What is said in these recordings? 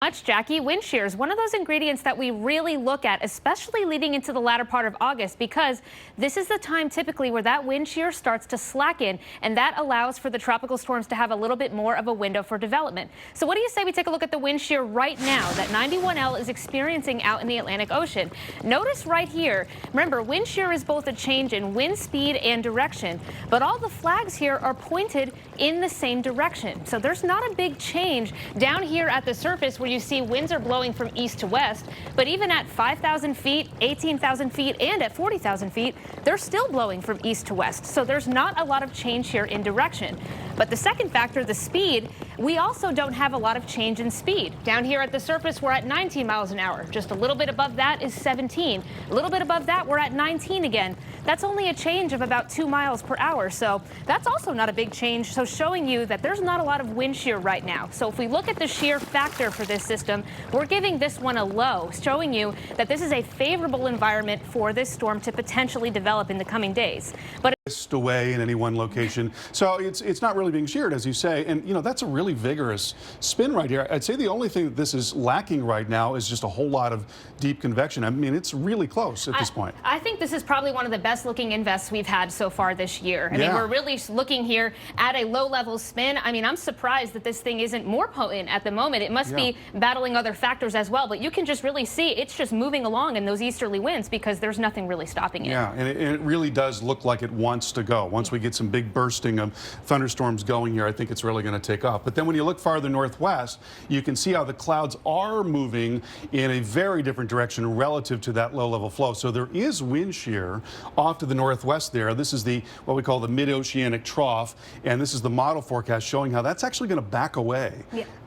Much, Jackie. Wind shear is one of those ingredients that we really look at, especially leading into the latter part of August, because this is the time typically where that wind shear starts to slacken, and that allows for the tropical storms to have a little bit more of a window for development. So what do you say we take a look at the wind shear right now that 91L is experiencing out in the Atlantic Ocean? Notice right here, remember, wind shear is both a change in wind speed and direction, but all the flags here are pointed in the same direction. So there's not a big change down here at the surface where you see winds are blowing from east to west, but even at 5,000 feet, 18,000 feet, and at 40,000 feet, they're still blowing from east to west. So there's not a lot of change here in direction. But the second factor, the speed, we also don't have a lot of change in speed. Down here at the surface, we're at 19 miles an hour. Just a little bit above that is 17. A little bit above that, we're at 19 again. That's only a change of about 2 miles per hour. So that's also not a big change. So showing you that there's not a lot of wind shear right now. So if we look at the shear factor for this system, we're giving this one a low, showing you that this is a favorable environment for this storm to potentially develop in the coming days. But away in any one location, so it's not really being sheared, as you say, and you know that's a really vigorous spin right here. I'd say the only thing that this is lacking right now is just a whole lot of deep convection. I mean, it's really close at this point. I think this is probably one of the best looking invests we've had so far this year. I mean, we're really looking here at a low level spin. I mean, I'm surprised that this thing isn't more potent at the moment. It must be battling other factors as well, but you can just really see it's just moving along in those easterly winds because there's nothing really stopping it. Yeah, and it really does look like it wants to go. Once we get some big bursting of thunderstorms going here, I think it's really going to take off. But then when you look farther northwest, you can see how the clouds are moving in a very different direction relative to that low-level flow. So there is wind shear off to the northwest there. This is what we call the mid-oceanic trough, and this is the model forecast showing how that's actually going to back away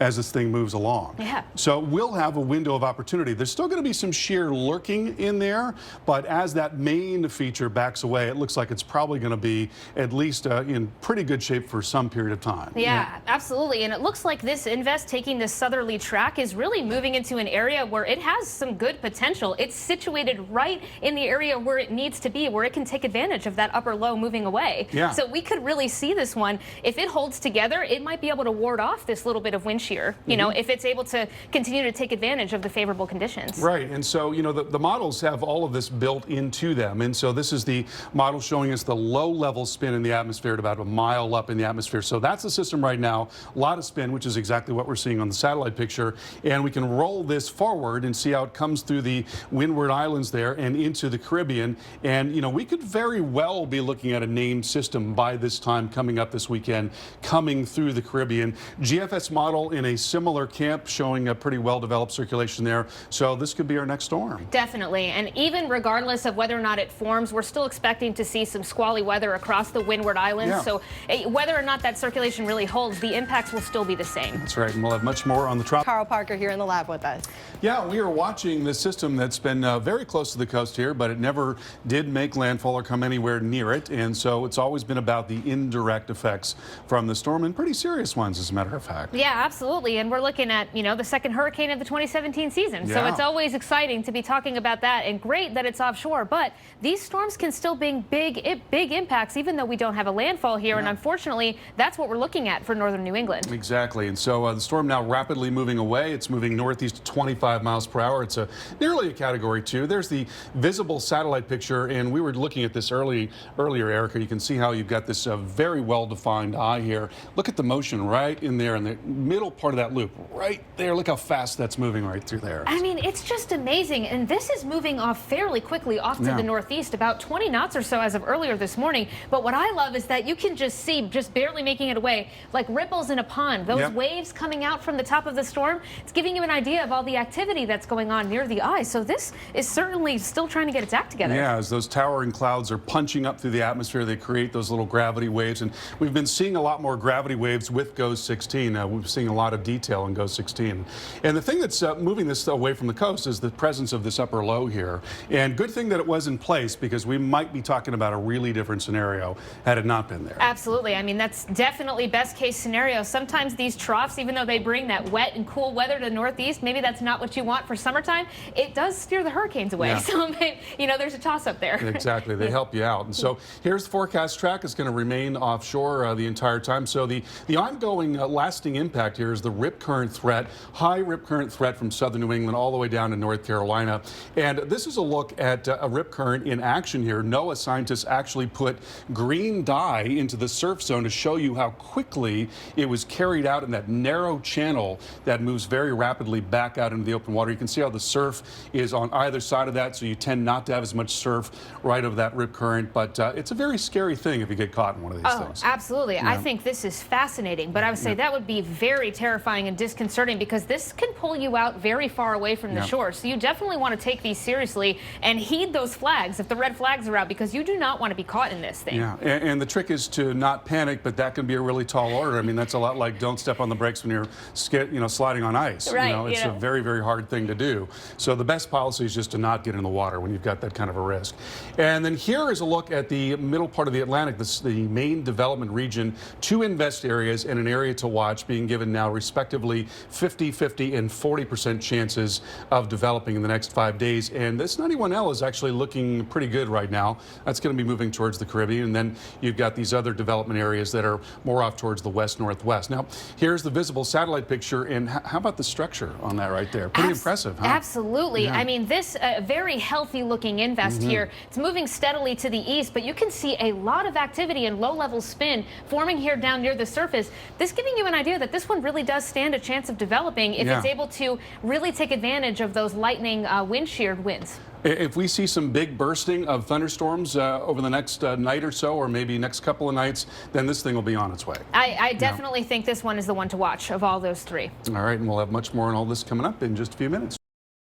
as this thing moves along. So we'll have a window of opportunity. There's still going to be some shear lurking in there, but as that main feature backs away, it looks like it's probably going to be at least in pretty good shape for some period of time. Yeah, absolutely. And it looks like this invest taking this southerly track is really moving into an area where it has some good potential. It's situated right in the area where it needs to be, where it can take advantage of that upper low moving away. So we could really see this one. If it holds together, it might be able to ward off this little bit of wind shear, you know, if it's able to continue to take advantage of the favorable conditions. Right. And so, you know, the models have all of this built into them. And so this is the model showing us the low level spin in the atmosphere at about a mile up in the atmosphere. So that's the system right now. A lot of spin, which is exactly what we're seeing on the satellite picture. And we can roll this forward and see how it comes through the Windward Islands there and into the Caribbean. And, you know, we could very well be looking at a named system by this time coming up this weekend, coming through the Caribbean. GFS model in a similar camp showing a pretty well-developed circulation there. So this could be our next storm. Definitely. And even regardless of whether or not it forms, we're still expecting to see some squally weather across the Windward Islands. So whether or not that circulation really holds, the impacts will still be the same. That's right. And we'll have much more on the tropic. Carl Parker here in the lab with us. Yeah, we are watching this system that's been very close to the coast here, but it never did make landfall or come anywhere near it. And so it's always been about the indirect effects from the storm, and pretty serious ones, as a matter of fact. Yeah, absolutely. And we're looking at, you know, the second hurricane of the 2017 season. So it's always exciting to be talking about that, and great that it's offshore. But these storms can still bring big impacts, even though we don't have a landfall here. And unfortunately, that's what we're looking at for northern New England. Exactly. And so the storm now rapidly moving away. It's moving northeast to 25 miles per hour. It's nearly a Category 2. There's the visible satellite picture, and we were looking at this earlier, Erica. You can see how you've got this very well-defined eye here. Look at the motion right in there in the middle part of that loop, right there. Look how fast that's moving right through there. I mean, it's just amazing. And this is moving off fairly quickly off to the northeast, about 20 knots or so as of earlier this morning. But what I love is that you can just see, just barely making it away, like ripples in a pond. Those waves coming out from the top of the storm, it's giving you an idea of all the activity that's going on near the eye. So this is certainly still trying to get its act together. Yeah, as those towering clouds are punching up through the atmosphere, they create those little gravity waves. And we've been seeing a lot more gravity waves with GOES 16. We've seen a lot of detail in GOES 16. And the thing that's moving this away from the coast is the presence of this upper low here. And good thing that it was in place, because we might be talking about a really different scenario had it not been there. Absolutely. I mean, that's definitely best case scenario. Sometimes these troughs, even though they bring that wet and cool weather to the Northeast, maybe that's not what you want for summertime. It does steer the hurricanes away. Yeah. So, you know, there's a toss up there. Exactly. They help you out. And so here's the forecast track. It's going to remain offshore the entire time. So the ongoing lasting impact here is the rip current threat, high rip current threat from southern New England all the way down to North Carolina. And this is a look at a rip current in action here. NOAA scientists actually put green dye into the surf zone to show you how quickly it was carried out in that narrow channel that moves very rapidly back out into the open water. You can see how the surf is on either side of that, so you tend not to have as much surf right over that rip current. But it's a very scary thing if you get caught in one of these things. Absolutely. Yeah. I think this is fascinating, but I would say that would be very terrifying and disconcerting because this can pull you out very far away from the shore. So you definitely want to take these seriously and heed those flags if the red flags are out, because you do not want to be caught in this thing. Yeah, and the trick is to not panic, but that can be a really tall order. I mean, that's a lot like don't step on the brakes when you're sliding on ice. Right. You know, it's a very, very hard thing to do. So the best policy is just to not get in the water when you've got that kind of a risk. And then here is a look at the middle part of the Atlantic, the main development region. 2 invest areas and an area to watch being given now respectively 50, 50, and 40% chances of developing in the next 5 days. And this 91L is actually looking pretty good right now. That's going to be moving towards the Caribbean. And then you've got these other development areas that are more off towards the west-northwest. Now, here's the visible satellite picture. And how about the structure on that right there? Pretty impressive, huh? Absolutely. Yeah. I mean, this very healthy looking invest here. It's moving steadily to the east, but you can see a lot of activity and low-level spin forming here down near the surface. This giving you an idea that this one really does stand a chance of developing if it's able to really take advantage of those lightning wind sheared winds. If we see some big bursting of thunderstorms over the next night or so, or maybe next couple of nights, then this thing will be on its way. I definitely think this one is the one to watch of all those 3. All right, and we'll have much more on all this coming up in just a few minutes.